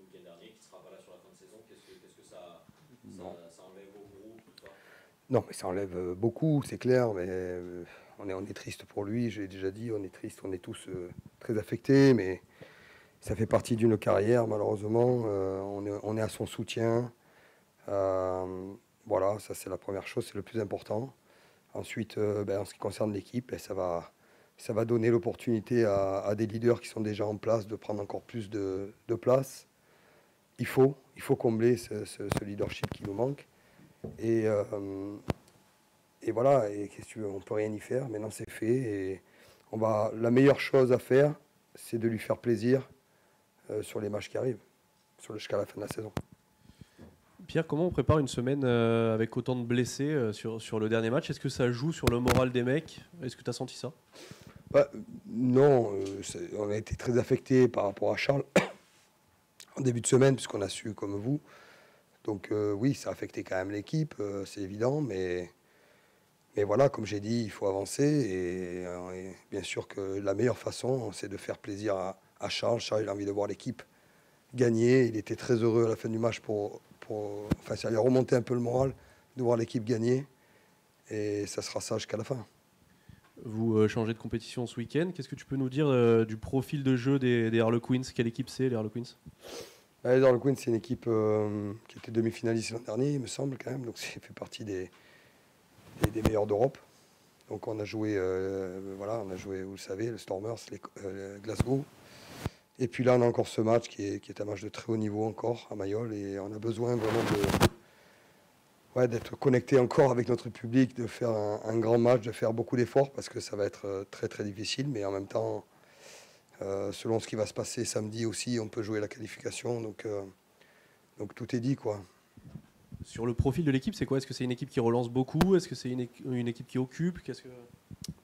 week-end dernier, qui ne sera pas là sur la fin de saison. Qu'est-ce que ça enlève au groupe, tout ça? Non, mais ça enlève beaucoup, c'est clair, mais on est triste pour lui, j'ai déjà dit, on est triste, on est tous très affectés, mais ça fait partie d'une carrière, malheureusement. On est à son soutien. Voilà, ça c'est la première chose, c'est le plus important. Ensuite, en ce qui concerne l'équipe, ça va donner l'opportunité à des leaders qui sont déjà en place de prendre encore plus de place. Il faut combler ce leadership qui nous manque. Et, et voilà, et qu'est-ce que tu veux, on peut rien y faire. Maintenant, c'est fait. Et la meilleure chose à faire, c'est de lui faire plaisir sur les matchs qui arrivent, jusqu'à la fin de la saison. Pierre, comment on prépare une semaine avec autant de blessés sur le dernier match? Est-ce que ça joue sur le moral des mecs? Est-ce que tu as senti ça? Non, on a été très affectés par rapport à Charles en début de semaine, puisqu'on a su comme vous. Donc oui, ça a affecté quand même l'équipe, c'est évident, mais voilà, comme j'ai dit, il faut avancer. Et bien sûr que la meilleure façon, c'est de faire plaisir à Charles. Charles, il a envie de voir l'équipe gagner. Il était très heureux à la fin du match enfin, ça lui a remonté un peu le moral de voir l'équipe gagner. Et ça sera ça jusqu'à la fin. Vous changez de compétition ce week-end. Qu'est-ce que tu peux nous dire du profil de jeu des Harlequins? Quelle équipe c'est, les Harlequins? Les Harlequins, c'est une équipe qui était demi-finaliste l'an dernier, il me semble, quand même. Donc, ça fait partie des meilleurs d'Europe. Donc, on a joué, vous le savez, le Stormers, Glasgow. Et puis là, on a encore ce match qui est un match de très haut niveau encore à Mayol. Et on a besoin vraiment d'être connecté encore avec notre public, de faire un grand match, de faire beaucoup d'efforts parce que ça va être très très difficile. Mais en même temps, selon ce qui va se passer samedi aussi, on peut jouer la qualification. Donc tout est dit, quoi. Sur le profil de l'équipe, c'est quoi? Est-ce que c'est une équipe qui relance beaucoup? Est-ce que c'est une équipe qui occupe?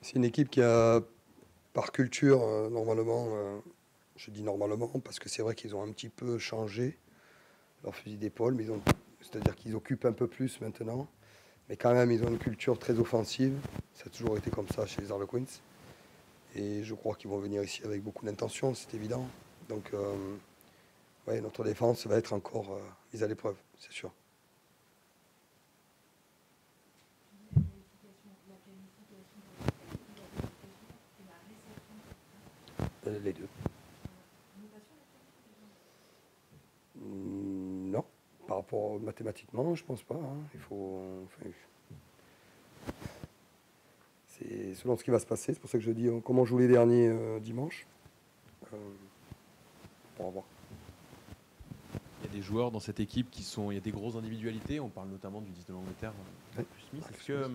C'est une équipe qui a, par culture, normalement, je dis normalement, parce que c'est vrai qu'ils ont un petit peu changé leur fusil d'épaule, mais c'est-à-dire qu'ils occupent un peu plus maintenant. Mais quand même, ils ont une culture très offensive. Ça a toujours été comme ça chez les Harlequins. Et je crois qu'ils vont venir ici avec beaucoup d'intention, c'est évident. Donc, notre défense va être encore mise à l'épreuve, c'est sûr. Les deux. Non, par rapport mathématiquement, je pense pas. Il faut. C'est selon ce qui va se passer. C'est pour ça que je dis comment on joue les derniers dimanches. Pour avoir. Il y a des joueurs dans cette équipe il y a des grosses individualités. On parle notamment du 10 de l'Angleterre, Marcus Smith. Est-ce que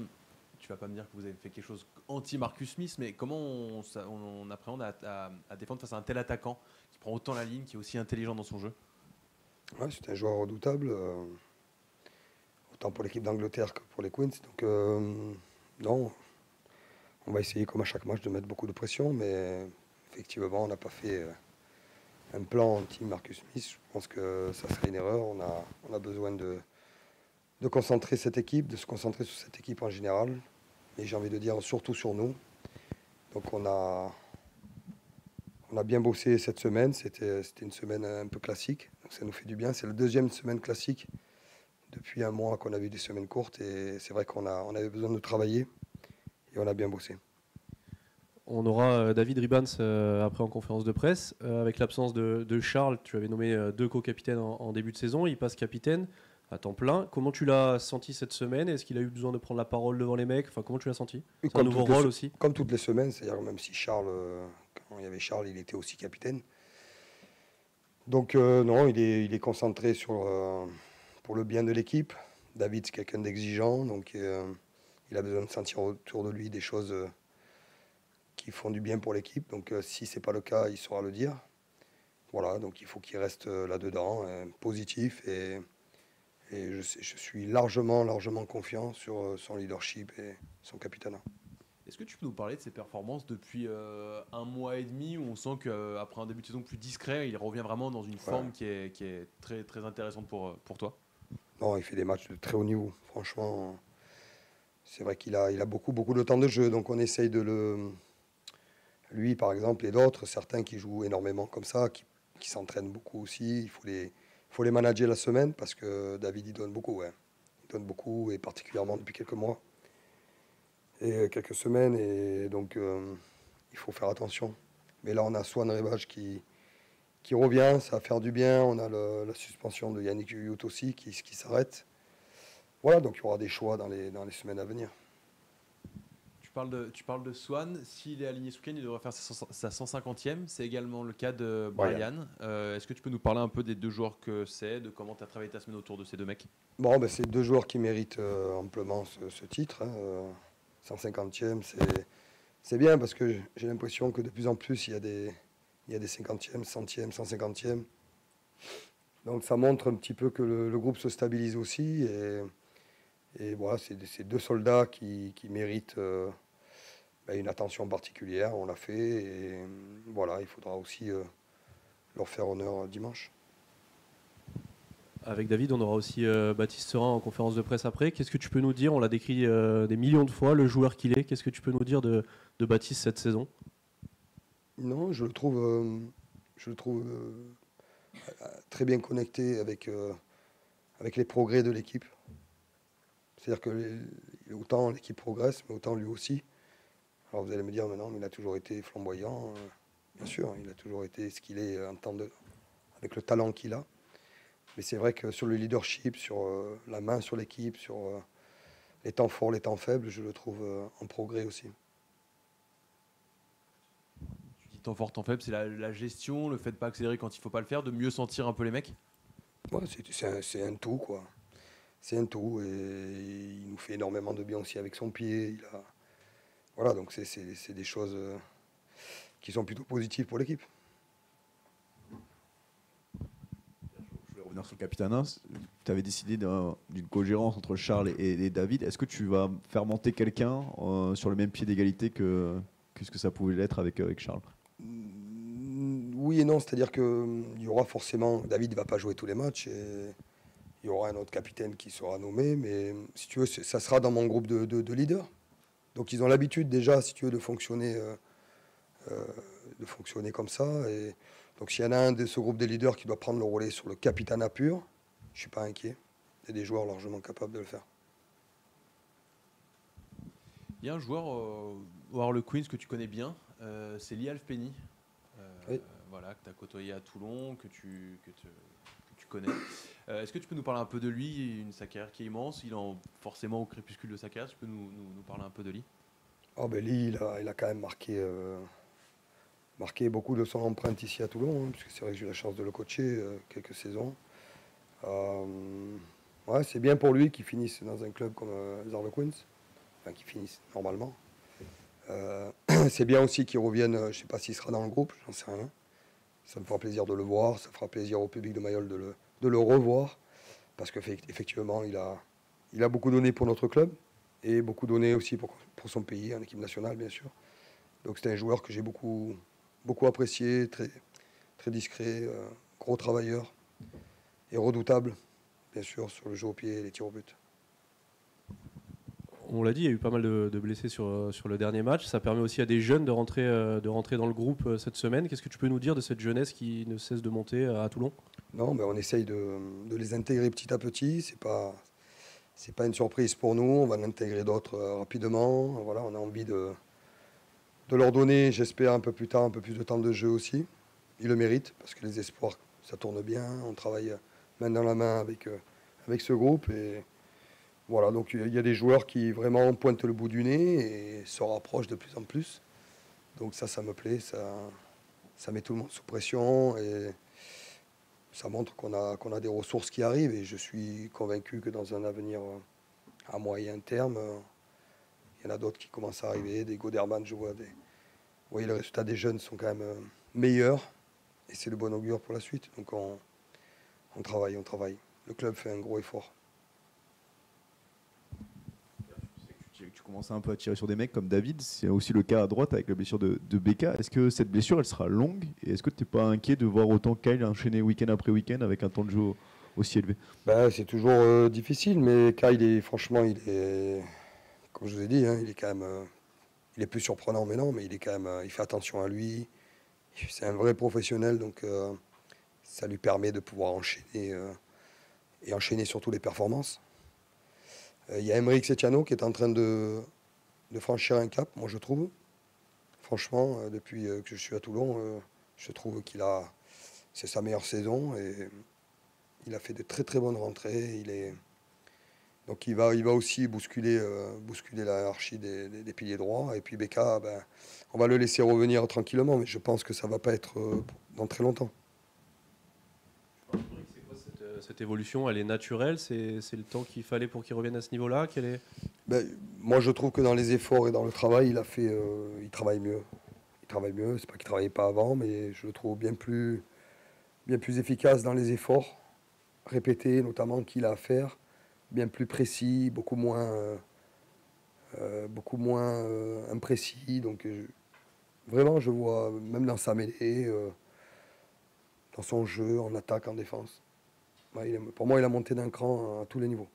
tu vas pas me dire que vous avez fait quelque chose anti-Marcus Smith, mais comment on appréhende à défendre face à un tel attaquant qui prend autant la ligne, qui est aussi intelligent dans son jeu? Ouais, c'est un joueur redoutable, autant pour l'équipe d'Angleterre que pour les Queens. Donc non, on va essayer comme à chaque match de mettre beaucoup de pression, mais effectivement on n'a pas fait un plan anti-Marcus Smith. Je pense que ça serait une erreur. On a besoin de concentrer cette équipe, de se concentrer sur cette équipe en général, et j'ai envie de dire surtout sur nous. Donc on a bien bossé cette semaine, c'était une semaine un peu classique, donc ça nous fait du bien. C'est la deuxième semaine classique depuis un mois qu'on a eu des semaines courtes, et c'est vrai qu'on avait besoin de travailler, et on a bien bossé. On aura David Ribans après en conférence de presse. Avec l'absence de Charles, tu avais nommé 2 co-capitaines en début de saison. Il passe capitaine à temps plein. Comment tu l'as senti cette semaine? Est-ce qu'il a eu besoin de prendre la parole devant les mecs? Enfin, comment tu l'as senti? C'est un nouveau rôle aussi? Comme toutes les semaines, c'est-à-dire même si Charles, quand il y avait Charles, il était aussi capitaine. Donc non, il est concentré pour le bien de l'équipe. David, c'est quelqu'un d'exigeant, donc il a besoin de sentir autour de lui des choses qui font du bien pour l'équipe. Donc si ce n'est pas le cas, il saura le dire. Voilà, donc il faut qu'il reste là-dedans, positif, et je suis largement confiant sur son leadership et son capitanat. Est-ce que tu peux nous parler de ses performances depuis un mois et demi, où on sent qu'après un début de saison plus discret, il revient vraiment dans une forme qui est très, très intéressante pour toi? Non, il fait des matchs de très haut niveau. Franchement, c'est vrai qu'il a beaucoup de temps de jeu, donc on essaye de lui, par exemple, et d'autres, certains qui jouent énormément comme ça, qui s'entraînent beaucoup aussi. Il faut les manager la semaine parce que David, il donne beaucoup. Ouais. Il donne beaucoup, et particulièrement depuis quelques mois et quelques semaines. Et donc, il faut faire attention. Mais là, on a Swan Rebage qui revient, ça va faire du bien. On a la suspension de Yannick Huyot aussi qui s'arrête. Voilà, donc il y aura des choix dans les semaines à venir. Tu parles de Swan. S'il est aligné ce week-end, il devrait faire sa 150e. C'est également le cas de Brian. Est-ce que tu peux nous parler un peu des deux joueurs que c'est, de comment tu as travaillé ta semaine autour de ces deux mecs? Bon, ben, c'est deux joueurs qui méritent amplement ce titre. 150e, c'est bien parce que j'ai l'impression que de plus en plus, il y a des 50e, 100e, 150e. Donc ça montre un petit peu que le groupe se stabilise aussi. Et voilà, c'est deux soldats qui méritent une attention particulière. On l'a fait. Et voilà, il faudra aussi leur faire honneur dimanche. Avec David, on aura aussi Baptiste Serin en conférence de presse après. Qu'est-ce que tu peux nous dire? On l'a décrit des millions de fois, le joueur qu'il est. Qu'est-ce que tu peux nous dire de Baptiste cette saison? Non, je le trouve très bien connecté avec les progrès de l'équipe. C'est-à-dire que autant l'équipe progresse, mais autant lui aussi. Alors vous allez me dire, mais non, mais il a toujours été flamboyant. Bien sûr, il a toujours été ce qu'il est avec le talent qu'il a. Mais c'est vrai que sur le leadership, sur la main sur l'équipe, sur les temps forts, les temps faibles, je le trouve en progrès aussi. Tu dis temps fort, temps faible, c'est la gestion, le fait de ne pas accélérer quand il ne faut pas le faire, de mieux sentir un peu les mecs? Ouais, c'est un tout, quoi. C'est un tout, et il nous fait énormément de bien aussi avec son pied. Voilà, donc c'est des choses qui sont plutôt positives pour l'équipe. Je voulais revenir sur le capitana. Tu avais décidé d'une co-gérance entre Charles et David. Est-ce que tu vas faire monter quelqu'un sur le même pied d'égalité que ce que ça pouvait l'être avec Charles? Oui et non, c'est-à-dire qu'il y aura forcément... David ne va pas jouer tous les matchs, et il y aura un autre capitaine qui sera nommé, mais si tu veux, ça sera dans mon groupe de leaders. Donc ils ont l'habitude déjà, si tu veux, de fonctionner comme ça. Et donc s'il y en a un de ce groupe de leaders qui doit prendre le relais sur le capitanat pur, je ne suis pas inquiet. Il y a des joueurs largement capables de le faire. Il y a un joueur au Harlequins que tu connais bien, c'est Lee Halfpenny. Oui. Voilà, que tu as côtoyé à Toulon, que tu connais. Est-ce que tu peux nous parler un peu de lui? Sa carrière qui est immense, il est forcément au crépuscule de sa carrière. Tu peux nous parler un peu de lui? Oh ben Lee, il a quand même marqué beaucoup de son empreinte ici à Toulon, hein, parce que c'est vrai que j'ai eu la chance de le coacher quelques saisons. Ouais, c'est bien pour lui qu'il finisse dans un club comme les Harlequins, enfin qu'il finisse normalement. C'est bien aussi qu'il revienne, je ne sais pas s'il sera dans le groupe, j'en sais rien. Ça me fera plaisir de le voir, ça fera plaisir au public de Mayol de le revoir, parce qu'effectivement, il a beaucoup donné pour notre club, et beaucoup donné aussi pour son pays, en équipe nationale, bien sûr. Donc c'est un joueur que j'ai beaucoup apprécié, très, très discret, gros travailleur, et redoutable, bien sûr, sur le jeu au pied et les tirs au but. On l'a dit, il y a eu pas mal de blessés sur le dernier match. Ça permet aussi à des jeunes de rentrer dans le groupe cette semaine. Qu'est-ce que tu peux nous dire de cette jeunesse qui ne cesse de monter à Toulon? Non, mais on essaye de les intégrer petit à petit. C'est pas une surprise pour nous. On va en intégrer d'autres rapidement. Voilà, on a envie de leur donner, j'espère, un peu plus tard, un peu plus de temps de jeu aussi. Ils le méritent parce que les espoirs, ça tourne bien. On travaille main dans la main avec ce groupe. Et voilà, donc il y a des joueurs qui vraiment pointent le bout du nez et se rapprochent de plus en plus. Donc ça me plaît. Ça met tout le monde sous pression et ça montre qu'on a des ressources qui arrivent. Et je suis convaincu que dans un avenir à moyen terme, il y en a d'autres qui commencent à arriver. Des Goderman, je vois. Vous voyez, les résultats des jeunes sont quand même meilleurs. Et c'est le bon augure pour la suite. Donc on travaille. Le club fait un gros effort. Tu commences un peu à tirer sur des mecs comme David. C'est aussi le cas à droite avec la blessure de Becca. Est-ce que cette blessure, elle sera longue? Et est-ce que tu n'es pas inquiet de voir autant Kyle enchaîner week-end après week-end avec un temps de jeu aussi élevé? C'est toujours difficile, mais Kyle, franchement, comme je vous ai dit, hein, il est quand même... il est plus surprenant, mais non, mais il est quand même... il fait attention à lui. C'est un vrai professionnel, donc ça lui permet de pouvoir enchaîner et enchaîner surtout les performances. Il y a Emeric Setiano qui est en train de franchir un cap, moi je trouve. Franchement, depuis que je suis à Toulon, je trouve c'est sa meilleure saison et il a fait de très très bonnes rentrées. Donc il va aussi bousculer la hiérarchie des piliers droits. Et puis Beka, on va le laisser revenir tranquillement, mais je pense que ça ne va pas être dans très longtemps. C'est quoi cette évolution? Elle est naturelle? C'est le temps qu'il fallait pour qu'il revienne à ce niveau-là? Moi, je trouve que dans les efforts et dans le travail, il travaille mieux. Il travaille mieux. C'est pas qu'il ne travaillait pas avant, mais je le trouve bien plus efficace dans les efforts répétés, notamment qu'il a à faire, bien plus précis, beaucoup moins imprécis. Donc, vraiment, je vois, même dans sa mêlée, dans son jeu, en attaque, en défense. Pour moi, il a monté d'un cran à tous les niveaux.